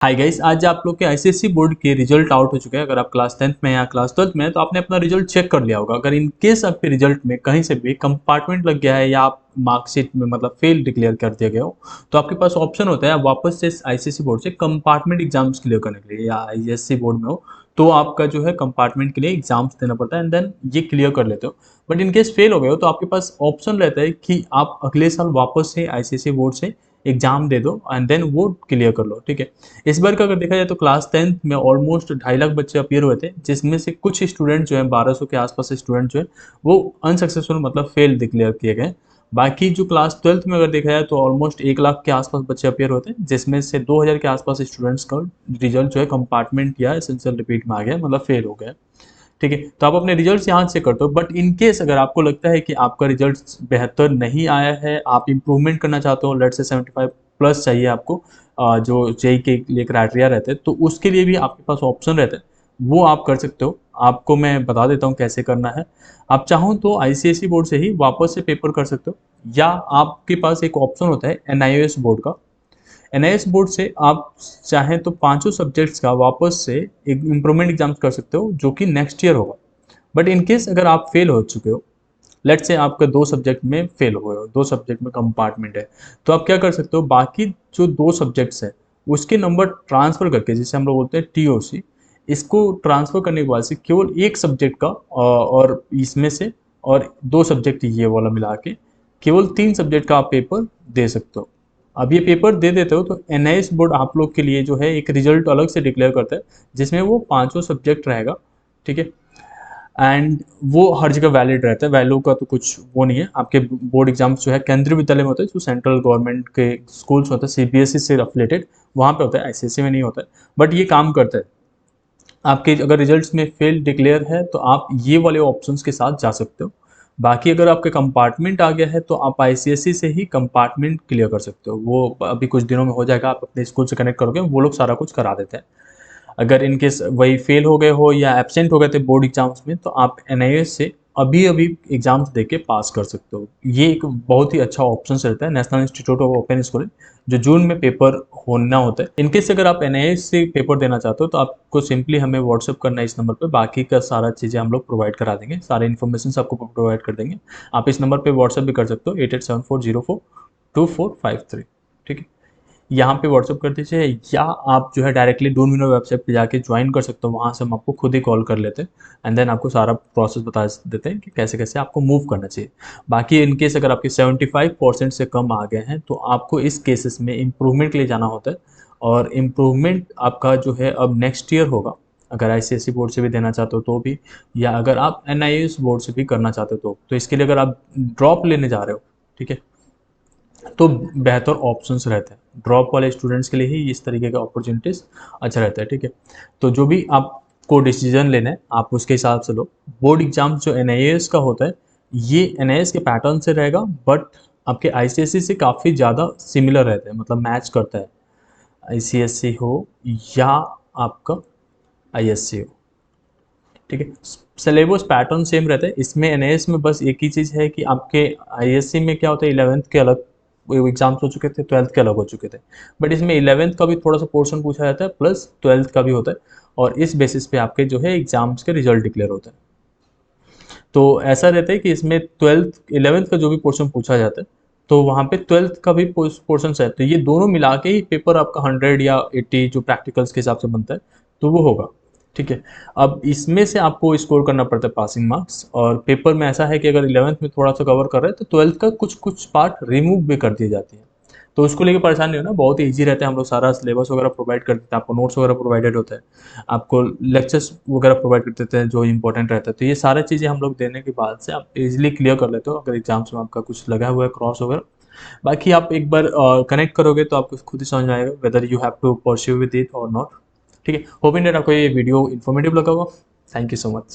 Hi guys, आज आप लोग के आईसीएसई बोर्ड के रिजल्ट आउट हो चुके हैं। अगर आप क्लास 10th में या क्लास 12th में हैं तो आपने अपना रिजल्ट चेक कर लिया होगा। अगर इन केस आपके रिजल्ट में कहीं से भी कंपार्टमेंट लग गया है या आप मार्कशीट में मतलब फेल डिक्लेयर कर दिया गया हो, तो आपके पास ऑप्शन होता है आप वापस से आईसीएसई बोर्ड से कंपार्टमेंट एग्जाम्स क्लियर करने के लिए, या आईएससी बोर्ड में हो तो आपका जो है कंपार्टमेंट के लिए एग्जाम्स देना पड़ता है एंड देन ये क्लियर कर लेते हो। बट इन केस फेल हो गए हो तो आपके पास ऑप्शन रहता है कि आप अगले साल वापस से आईसीएसई बोर्ड से एग्जाम दे दो एंड देन वो क्लियर कर लो। ठीक है, इस बार का अगर देखा जाए तो क्लास 10th में ऑलमोस्ट 2.5 लाख बच्चे अपियर हुए थे, जिसमें से कुछ स्टूडेंट जो है 1200 के आसपास स्टूडेंट जो है वो अनसक्सेसफुल मतलब फेल डिक्लेयर किए गए। बाकी जो क्लास 12th में अगर देखा जाए तो ऑलमोस्ट 1 लाख के आसपास बच्चे अपियर होते हैं, जिसमें से 2000 के आसपास स्टूडेंट्स का रिजल्ट जो है कंपार्टमेंट या एसेंशियल रिपीट में आ गया, मतलब फेल हो गया। ठीक है, तो आप अपने रिजल्ट्स यहाँ से करते हो। बट इन केस अगर आपको लगता है कि आपका रिजल्ट बेहतर नहीं आया है, आप इम्प्रूवमेंट करना चाहते हो, लेट से 75 प्लस चाहिए आपको, जो जेई के लिए क्राइटेरिया रहते हैं, तो उसके लिए भी आपके पास ऑप्शन रहता है, वो आप कर सकते हो। आपको मैं बता देता हूँ कैसे करना है। आप चाहो तो आईसीएसई बोर्ड से ही वापस से पेपर कर सकते हो, या आपके पास एक ऑप्शन होता है एनआईओएस बोर्ड का। एनआईएस बोर्ड से आप चाहें तो पांचों सब्जेक्ट्स का वापस से एक इम्प्रूवमेंट एग्जाम कर सकते हो, जो कि नेक्स्ट ईयर होगा। बट इन केस अगर आप फेल हो चुके हो, लेट से आपका 2 सब्जेक्ट में फेल हुए हो, 2 सब्जेक्ट में कंपार्टमेंट है, तो आप क्या कर सकते हो, बाकी जो 2 सब्जेक्ट्स है उसके नंबर ट्रांसफर करके, जिसे हम लोग बोलते हैं टीओसी, इसको ट्रांसफर करने के बाद से केवल एक सब्जेक्ट का और इसमें से और 2 सब्जेक्ट ये वाला मिला के केवल 3 सब्जेक्ट का आप पेपर दे सकते हो। अब ये पेपर दे देते हो तो एनआईएस बोर्ड आप लोग के लिए जो है एक रिजल्ट अलग से डिक्लेयर करता है, जिसमें वो पांचों सब्जेक्ट रहेगा। ठीक है, एंड वो हर जगह वैलिड रहता है, वैल्यू का तो कुछ वो नहीं है। आपके बोर्ड एग्जाम्स जो है केंद्रीय विद्यालय में होता है, जो सेंट्रल गवर्नमेंट के स्कूल्स होते हैं सीबीएसई से अफिलेटेड, वहाँ पे होता है, आईसीएसई में नहीं होता है। बट ये काम करता है, आपके अगर रिजल्ट्स में फेल डिक्लेयर है तो आप ये वाले ऑप्शंस के साथ जा सकते हो। बाकी अगर आपके कंपार्टमेंट आ गया है तो आप आईसीएसई से ही कंपार्टमेंट क्लियर कर सकते हो, वो अभी कुछ दिनों में हो जाएगा। आप अपने स्कूल से कनेक्ट करोगे, वो लोग सारा कुछ करा देते हैं। अगर इन केस वही फेल हो गए हो या एब्सेंट हो गए थे बोर्ड एग्जाम्स में, तो आप एनआईएस से अभी अभी एग्जाम्स दे के पास कर सकते हो। ये एक बहुत ही अच्छा ऑप्शन रहता है, national institute of open schooling, जो जून में पेपर होना होता है। इनकेस अगर आप एनआईएस से पेपर देना चाहते हो तो आपको सिंपली हमें व्हाट्सअप करना है इस नंबर पे, बाकी का सारा चीज़ें हम लोग प्रोवाइड करा देंगे, सारे इन्फॉर्मेशन आपको प्रोवाइड कर देंगे। आप इस नंबर पे व्हाट्सअप भी कर सकते हो, 8874042453। ठीक है, यहाँ पे व्हाट्सअप कर दीजिए, या आप जो है डायरेक्टली डून वेबसाइट पे जाके ज्वाइन कर सकते हो, वहाँ से हम आपको खुद ही कॉल कर लेते हैं एंड देन आपको सारा प्रोसेस बता देते हैं कि कैसे कैसे आपको मूव करना चाहिए। बाकी इनकेस अगर आपके 75% से कम आ गए हैं तो आपको इस केसेस में इम्प्रूवमेंट के लिए जाना होता है, और इम्प्रूवमेंट आपका जो है अब नेक्स्ट ईयर होगा। अगर आईसीएसई बोर्ड से भी देना चाहते हो तो भी, या अगर आप एनआईएस बोर्ड से भी करना चाहते हो तो इसके लिए अगर आप ड्रॉप लेने जा रहे हो, ठीक है, तो बेहतर ऑप्शंस रहते हैं। ड्रॉप वाले स्टूडेंट्स के लिए ही इस तरीके का अपॉर्चुनिटीज़ अच्छा रहता है। ठीक है, तो जो भी आपको डिसीजन लेना है आप उसके हिसाब से लो। बोर्ड एग्जाम जो एनआईएएस का होता है, ये एनआईएएस के पैटर्न से रहेगा, बट आपके आईसीएसई से काफ़ी ज़्यादा सिमिलर रहते हैं, मतलब मैच करता है, आईसीएसई हो या आपका आईएससी हो। ठीक है, सिलेबस पैटर्न सेम रहता है। इसमें एनएएस में बस एक ही चीज़ है कि आपके आईएससी में क्या होता है, 11th के अलग एग्जाम्स हो चुके थे, 12th के अलग हो चुके थे। बट इसमें 11th का भी थोड़ा सा पोर्शन पूछा जाता है, प्लस 12th का भी होता है, और इस बेसिस पे आपके जो है एग्जाम्स के रिजल्ट डिक्लेयर होते हैं। तो ऐसा रहता है कि इसमें 11th का जो भी पोर्शन पूछा जाता है, तो वहाँ पे 12th का भी पोर्शन है, तो ये दोनों मिला के ही पेपर आपका 100 या 80 जो प्रैक्टिकल्स के हिसाब से बनता है, तो वो होगा। ठीक है, अब इसमें से आपको स्कोर करना पड़ता है पासिंग मार्क्स, और पेपर में ऐसा है कि अगर 11th में थोड़ा सा कवर कर रहे हैं तो 12th का कुछ कुछ पार्ट रिमूव भी कर दी जाती है। तो उसको लेके परेशान नहीं होना, बहुत ही ईजी रहता है। हम लोग सारा सिलेबस वगैरह प्रोवाइड कर देते हैं, आपको नोट्स वगैरह प्रोवाइडेड होता है, आपको लेक्चर्स वगैरह प्रोवाइड कर देते हैं जो इंपॉर्टेंट रहता है। तो ये सारी चीज़ें हम लोग देने के बाद से आप इजीली क्लियर कर लेते हो अगर एग्जाम्स में आपका कुछ लगा हुआ है क्रॉस वगैरह। बाकी आप एक बार कनेक्ट करोगे तो आपको खुद ही समझ में आएगा whether you have to pursue with it और नॉट। ठीक है, होप इन डेट आपको ये वीडियो इन्फॉर्मेटिव लगा होगा। Thank you so much.